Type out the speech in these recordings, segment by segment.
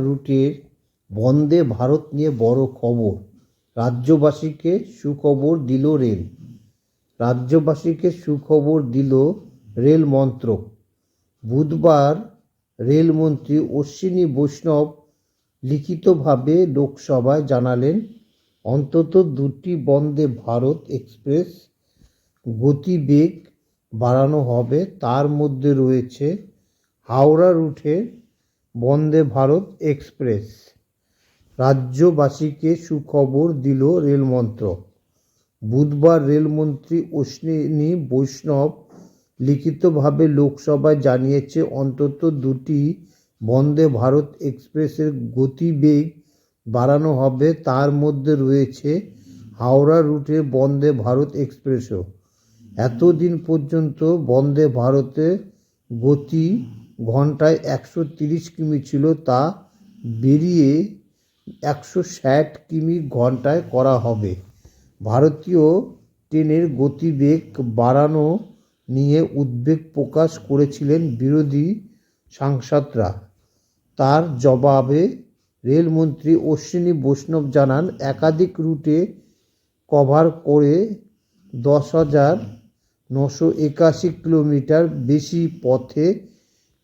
রুটের বন্দে ভারত নিয়ে বড় খবর, রাজ্যবাসীকে সুখবর দিল রেল। রাজ্যবাসীকে সুখবর দিল রেল মন্ত্রক। বুধবার রেলমন্ত্রী অশ্বিনী বৈষ্ণব লিখিতভাবে লোকসভায় জানালেন, অন্তত দুটি বন্দে ভারত এক্সপ্রেস গতিবেগ বাড়ানো হবে। তার মধ্যে রয়েছে হাওড়া রুটের বন্দে ভারত এক্সপ্রেস। রাজ্যবাসীকে সুখবর দিল রেলমন্ত্রক। বুধবার রেলমন্ত্রী অশ্বিনী বৈষ্ণব লিখিতভাবে লোকসভায় জানিয়েছে, অন্তত দুটি বন্দে ভারত এক্সপ্রেসের গতিবেগ বাড়ানো হবে। তার মধ্যে রয়েছে হাওড়া রুটের বন্দে ভারত এক্সপ্রেসও। এতদিন পর্যন্ত বন্দে ভারতের গতি ঘন্টায় 130 কিমি ছিল, তা বেরিয়ে 160 কিমি ঘন্টায় করা হবে। ভারতীয় ট্রেনের গতিবেগ বাড়ানো নিয়ে উদ্বেগ প্রকাশ করেছিলেন বিরোধী সাংসদরা। তার জবাবে রেলমন্ত্রী অশ্বিনী বৈষ্ণব জানান, একাধিক রুটে কভার করে 10,981 কিলোমিটার বেশি পথে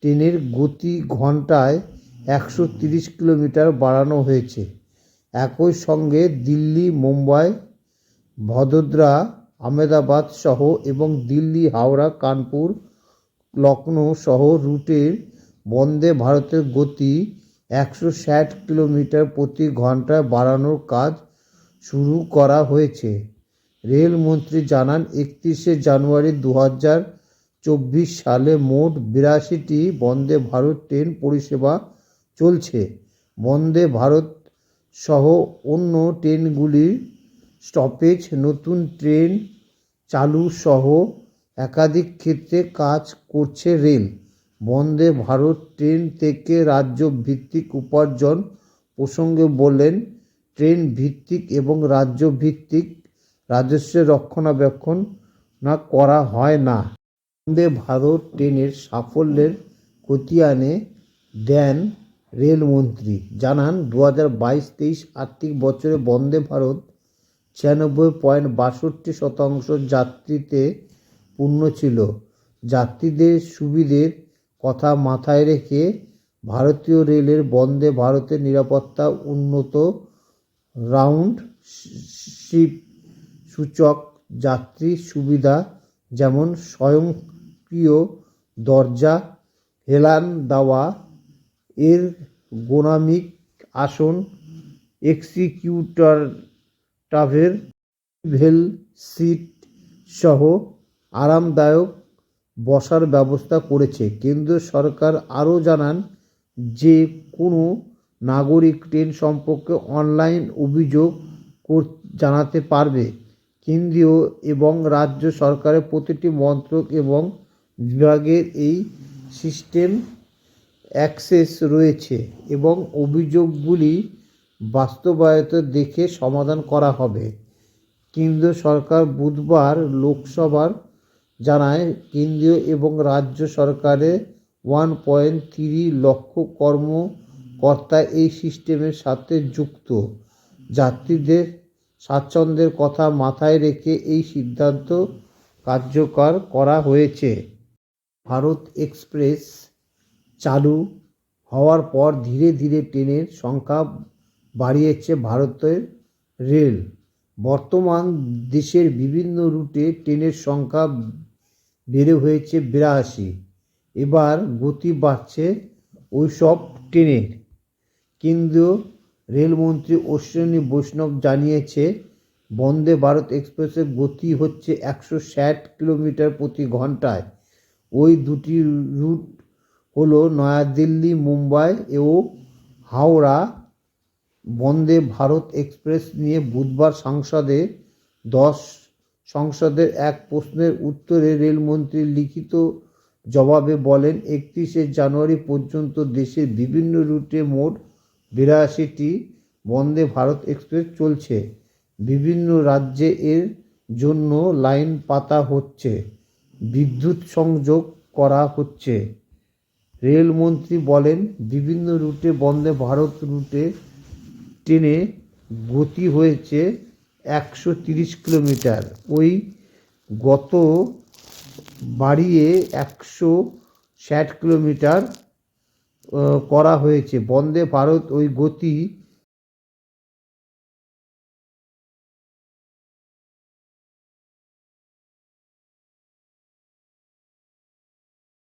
ট্রেনের গতি ঘন্টায় 130 কিলোমিটার বাড়ানো হয়েছে। একই সঙ্গে দিল্লি, মুম্বাই, ভদোদরা, আহমেদাবাদ সহ এবং দিল্লি, হাওড়া, কানপুর, লখনৌ সহ রুটের বন্দে ভারতের গতি 160 কিলোমিটার প্রতি ঘন্টায় বাড়ানোর কাজ শুরু করা হয়েছে। রেলমন্ত্রী জানান, 31শে জানুয়ারি 2024 সালে মোট 82টি বন্দে ভারত ট্রেন পরিষেবা চলছে। বন্দে ভারত সহ অন্য ট্রেনগুলির স্টপেজ, নতুন ট্রেন চালু সহ একাধিক ক্ষেত্রে কাজ করছে রেল। বন্দে ভারত ট্রেন থেকে রাজ্য ভিত্তিক উপার্জন প্রসঙ্গে বলেন, ট্রেন ভিত্তিক এবং রাজ্য ভিত্তিক রাজস্বের রক্ষণাবেক্ষণ করা হয় না। বন্দে ভারত ট্রেনের সাফল্যের খতিয়ানে দেন রেলমন্ত্রী। জানান, 2022-23 আর্থিক বছরে বন্দে ভারত 96.62% যাত্রীতে পূর্ণ ছিল। যাত্রীদের সুবিধের কথা মাথায় রেখে ভারতীয় রেলের বন্দে ভারতের নিরাপত্তা উন্নত, রাউন্ড ট্রিপ সূচক, যাত্রী সুবিধা যেমন স্বয়ংক্রিয় দরজা, হেলান দেওয়া, এরগোনমিক আসন, এক্সিকিউটিভ ট্রাভেল সিট সহ আরামদায়ক বসার ব্যবস্থা করেছে। কেন্দ্রীয় সরকার আরও জানান, যে কোনো নাগরিক ট্রেন সম্পর্কে অনলাইন অভিযোগ জানাতে পারবে। কেন্দ্রীয় এবং রাজ্য সরকারের প্রতিটি মন্ত্রক এবং বিভাগের এই সিস্টেম অ্যাক্সেস রয়েছে এবং অভিযোগগুলি বাস্তবায়িত দেখে সমাধান করা হবে। কেন্দ্রীয় সরকার বুধবার লোকসভার জানায়, কেন্দ্রীয় এবং রাজ্য সরকারের 1.3 লক্ষ কর্মকর্তা এই সিস্টেমের সাথে যুক্ত। যাত্রীদের স্বাচ্ছন্দ্যের কথা মাথায় রেখে এই সিদ্ধান্ত কার্যকর করা হয়েছে। ভারত এক্সপ্রেস চালু হওয়ার পর ধীরে ধীরে ট্রেনের সংখ্যা বাড়িয়েছে ভারতের রেল। বর্তমান দেশের বিভিন্ন রুটে ট্রেনের সংখ্যা বেড়ে হয়েছে 82। এবার গতি বাড়ছে ওইসব ট্রেনের। কেন্দ্রীয় রেলমন্ত্রী অশ্বিনী বৈষ্ণব জানিয়েছে, বন্দে ভারত এক্সপ্রেসের গতি হচ্ছে 160 কিলোমিটার প্রতি ঘন্টায়। ওই দুটি রুট হলো নয়াদিল্লি, মুম্বাই ও হাওড়া। বন্দে ভারত এক্সপ্রেস নিয়ে বুধবার সংসদের এক প্রশ্নের উত্তরে রেলমন্ত্রী লিখিত জবাবে বলেন, 31শে জানুয়ারি পর্যন্ত দেশের বিভিন্ন রুটে মোট 82টি বন্দে ভারত এক্সপ্রেস চলছে। বিভিন্ন রাজ্যে এর জন্য লাইন পাতা হচ্ছে, বিদ্যুৎ সংযোগ করা হচ্ছে। রেলমন্ত্রী বলেন, বিভিন্ন রুটে বন্দে ভারত রুটে ট্রেনে গতি হয়েছে 130 কিলোমিটার, ওই গত বাড়িয়ে 160 কিলোমিটার করা হয়েছে। বন্দে ভারত ওই গতি